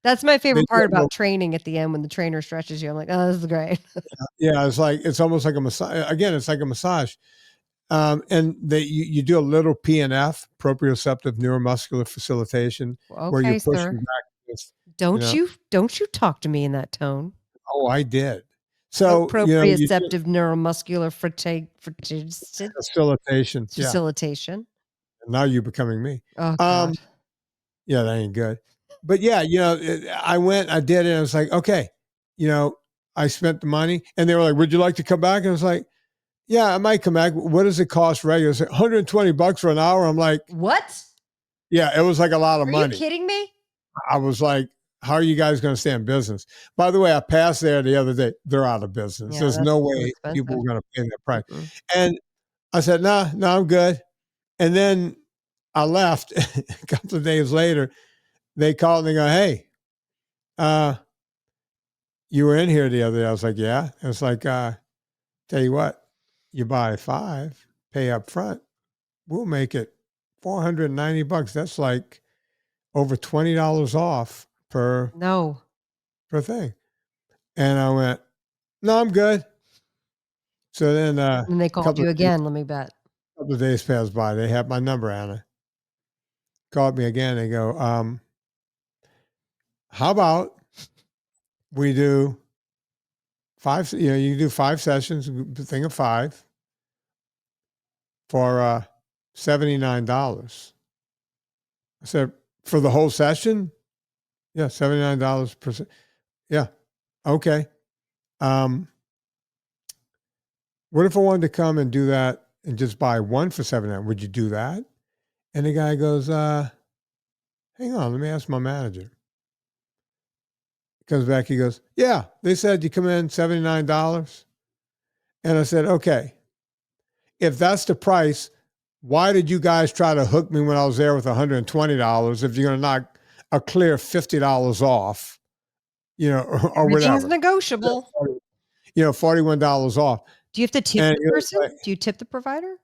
That's my favorite part about training at the end, when the trainer stretches you. I'm like, oh, this is great. Yeah, it's almost like a massage. Again, it's like a massage. And you do a little PNF, proprioceptive neuromuscular facilitation, where you're pushing back. Don't you talk to me in that tone. Oh, I did. So proprioceptive neuromuscular facilitation. Facilitation. And now you're becoming me. Oh God. Yeah, that ain't good. But yeah, I went, I did it. And I was like, okay, I spent the money, and they were like, would you like to come back? And I was like, yeah, I might come back. What does it cost regular? It's like $120 for an hour. I'm like, what? Yeah, it was like a lot of money. Are you kidding me? I was like, how are you guys going to stay in business? By the way, I passed there the other day. They're out of business. Yeah, there's no way people are going to pay that price. And I said, no, I'm good. And then I left. A couple of days later, they called and they go, hey, you were in here the other day. I was like, yeah. It's like, tell you what, you buy 5, pay up front, we'll make it $490. That's like over $20 off per thing. And I went, no, I'm good. So then and they called you again, let me bet. A couple of days passed by. They have my number, Anna. Called me again. They go, how about we do 5, you do 5 sessions, a thing of 5 for $79. I said, for the whole session? Yeah, $79 per. Yeah. Okay. What if I wanted to come and do that and just buy one for $79? Would you do that? And the guy goes, hang on, let me ask my manager. He comes back, he goes, yeah, they said you come in $79. And I said, okay, if that's the price, why did you guys try to hook me when I was there with $120 if you're going to knock a clear $50 off, or whatever? Everything's negotiable. $41 off. Do you have to tip the person? Do you tip the provider?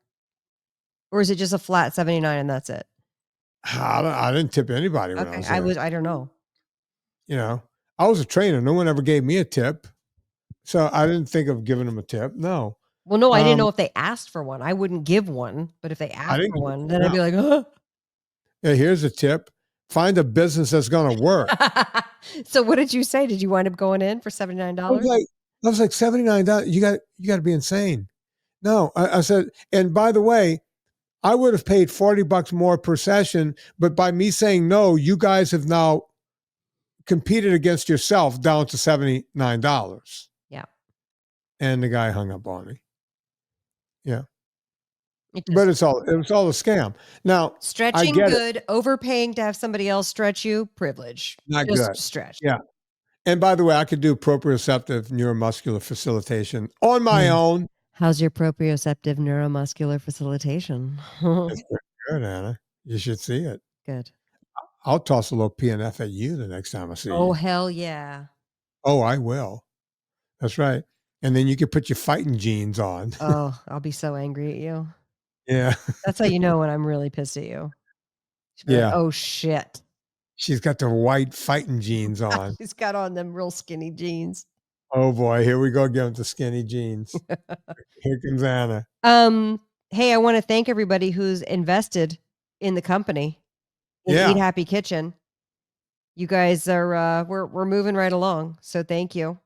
Or is it just a flat 79 and that's it? I didn't tip anybody when I was there. I don't know. I was a trainer. No one ever gave me a tip. So I didn't think of giving them a tip. No. Well, no, I didn't know if they asked for one. I wouldn't give one, but if they asked for one, then I'd be like, yeah, here's a tip. Find a business that's going to work. So what did you say? Did you wind up going in for $79? I was like $79. You got to be insane. No, I said, and by the way, I would have paid $40 more per session, but by me saying no, you guys have now competed against yourself down to $79. Yeah. And the guy hung up on me. Yeah. But it was all a scam. Now, stretching good, overpaying to have somebody else stretch you, privilege. Not just good. Stretch. Yeah. And by the way, I could do proprioceptive neuromuscular facilitation on my own. How's your proprioceptive neuromuscular facilitation? It's pretty good, Anna. You should see it. Good. I'll toss a little PNF at you the next time I see you. Oh, hell yeah. Oh, I will. That's right. And then you can put your fighting jeans on. Oh, I'll be so angry at you. Yeah. That's how you know when I'm really pissed at you. She'll be like, Yeah. "Oh, shit." She's got the white fighting jeans on. She's got on them real skinny jeans. Oh boy, here we go again with the skinny jeans. Here comes Anna. Hey, I wanna thank everybody who's invested in the company, in Eat Yeah, Happy Kitchen. You guys are, we're moving right along, so thank you.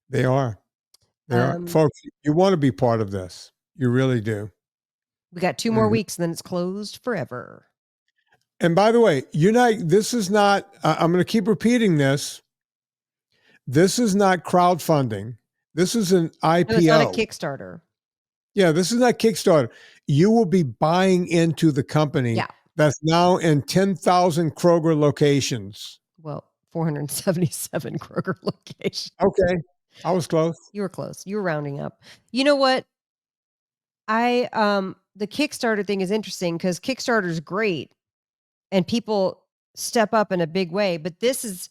they are. They are. Um, Folks, you want to be part of this. You really do. we got 2 more Mhm. weeks, and then it's closed forever. And by the way, this is not, I'm going to keep repeating this. This is not crowdfunding. This is an No, it's not a IPO. Kickstarter. Yeah, this is not Kickstarter. You will be buying into the company Yeah. that's now in 10,000 Kroger locations. Well, 477 Kroger locations. Okay. I was close. You were close. You were rounding up. You know what? The Kickstarter thing is interesting because Kickstarter is great and people step up in a big way, but this is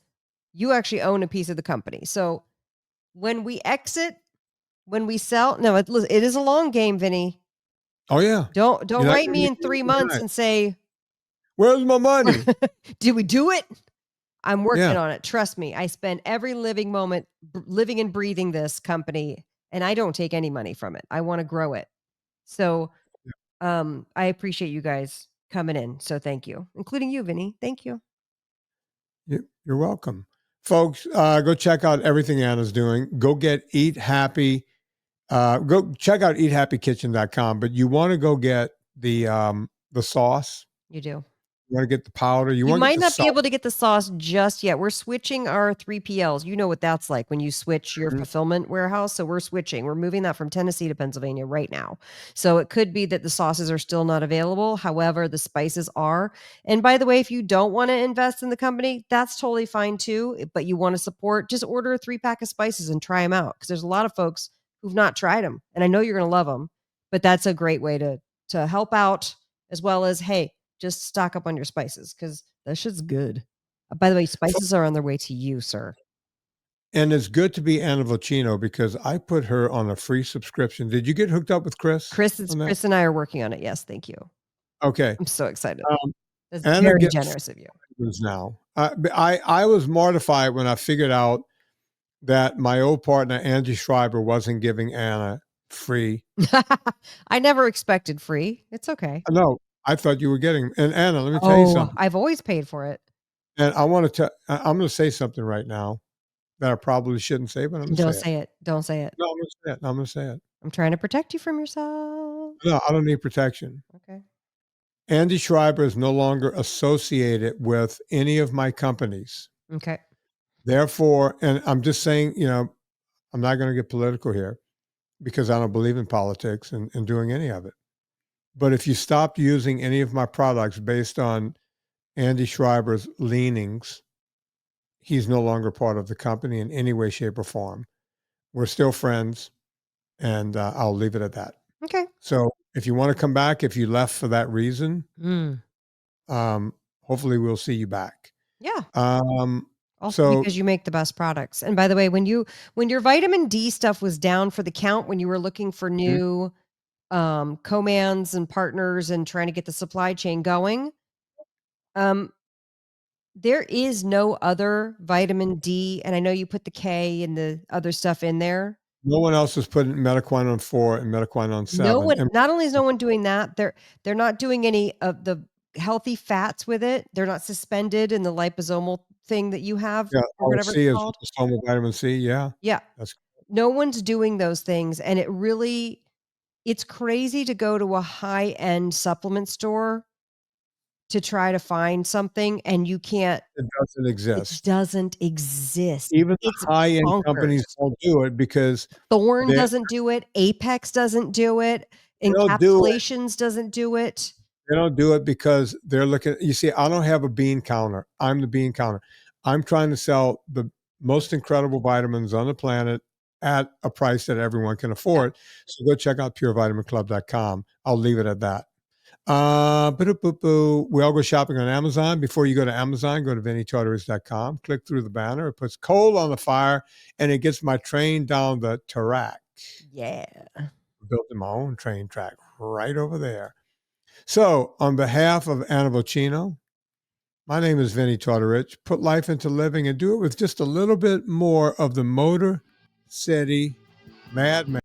you actually own a piece of the company. So when we exit, when we sell, no, it is a long game, Vinny. Oh, yeah. Don't You're not write gonna me get in 3 it months overnight. and say, Where's my money? "Did we do it?" I'm working Yeah. on it. Trust me. I spend every living moment living and breathing this company, and I don't take any money from it. I want to grow it. So, I appreciate you guys coming in. So thank you, including you, Vinny. Thank you. You're welcome. Folks, go check out everything Anna's doing. Go get Eat Happy. Go check out eathappykitchen.com, but you want to go get the sauce. You do. You want to get the powder. You You want to get might the not be salt. able to get the sauce just yet. We're switching our 3PLs. You know what that's like when you switch your Mhm. fulfillment warehouse. So we're switching. We're moving that from Tennessee to Pennsylvania right now. So it could be that the sauces are still not available. However, the spices are. And by the way, if you don't want to invest in the company, that's totally fine too. But you want to support, just order a 3-pack of spices and try them out. Because there's a lot of folks who've not tried them. And I know you're going to love them. But that's a great way to help out, as well as, hey, just stock up on your spices because that shit's good. By the way, spices are on their way to you, sir. And it's good to be Anna Vocino because I put her on a free subscription. Did you get hooked up with Chris? Chris on that? and I are working on it. Yes, thank you. Okay. I'm so excited. That's Anna very gets generous of you. now. I was mortified when I figured out that my old partner Angie Schreiber wasn't giving Anna free. I never expected free. It's okay. No, I thought you were getting. And Anna, let me tell you something. I've always paid for it. And I want to. I'm going to say something right now that I probably shouldn't say, but I'm going to Don't say it. say it. Don't say it. No, I'm going to say it. I'm going to say it. I'm trying to protect you from yourself. No, I don't need protection. Okay. Andy Schreiber is no longer associated with any of my companies. Okay. Therefore, and I'm just saying, I'm not going to get political here because I don't believe in politics and doing any of it. But if you stopped using any of my products based on Andy Schreiber's leanings, he's no longer part of the company in any way, shape, or form. We're still friends, and I'll leave it at that. Okay. So if you want to come back, if you left for that reason, hopefully we'll see you back. Yeah. Also, because you make the best products. And by the way, when your vitamin D stuff was down for the count, when you were looking for new co-mans and partners and trying to get the supply chain going, there is no other vitamin D. And I know you put the K and the other stuff in there. no one else is putting Metaquinone 4 and Metaquinone 7. No one, not only is no one doing that, they're not doing any of the healthy fats with it. They're not suspended in the liposomal thing that you have, or whatever C it's is called. liposomal vitamin C. Yeah. Yeah. No one's doing those things. And it's crazy to go to a high-end supplement store to try to find something and you can't. It doesn't exist. It doesn't exist. Even the It's high-end bonkers. companies won't do it because Thorne doesn't do it. Apex doesn't do it. Encapsulations doesn't do it. They don't do it because they're looking. You see, I don't have a bean counter. I'm the bean counter. I'm trying to sell the most incredible vitamins on the planet at a price that everyone can afford. So go check out purevitaminclub.com. I'll leave it at that. We all go shopping on Amazon. Before you go to Amazon, go to VinnieTortorich.com. Click through the banner. It puts coal on the fire, and it gets my train down the track. Yeah. Built my own train track. right over there. So on behalf of Anna Vocino, my name is Vinnie Tortorich. Put life into living and do it with just a little bit more of the Motor City Madman.